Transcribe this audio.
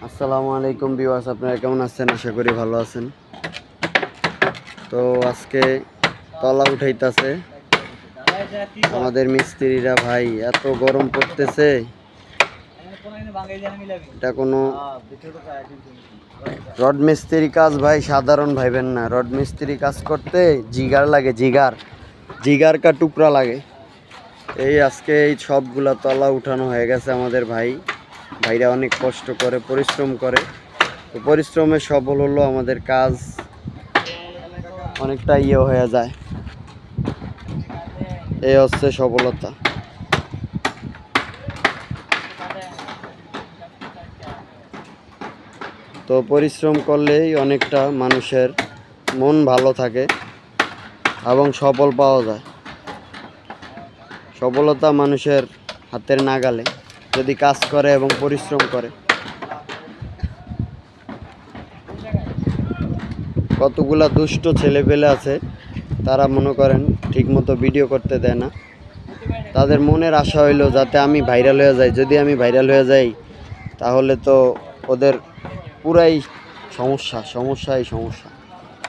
আসসালামু আলাইকুম ভিউয়ার্স, আপনারা কেমন আছেন? আশা করি ভালো আছেন। তো আজকে তলা উঠাইতেছে আমাদের মিস্ত্রিরা। ভাই এত গরম পড়তেছে, এটা কোনো রড মিস্ত্রি কাজ ভাই সাধারণ ভাইবেন না। রড মিস্ত্রি কাজ করতে জিগার লাগে, জিগার কা টুকরা লাগে। এই আজকে এই সবগুলা তলা উঠানো হয়ে গেছে আমাদের ভাইরা অনেক কষ্ট করে, পরিশ্রম করে। তো পরিশ্রমের সফল হলো আমাদের কাজ অনেকটা হয়ে যায়। এই হচ্ছে সফলতা। তো পরিশ্রম করলেই অনেকটা মানুষের মন ভালো থাকে এবং সফল পাওয়া যায়। সফলতা মানুষের হাতের নাগালে যদি কাজ করে এবং পরিশ্রম করে। কতগুলা দুষ্ট ছেলেপেলে আছে, তারা মনে করেন ঠিকমতো ভিডিও করতে দেয় না। তাদের মনের আশা হইল যাতে আমি ভাইরাল হয়ে যাই। যদি আমি ভাইরাল হয়ে যাই তাহলে তো ওদের পুরাই সমস্যাই সমস্যা।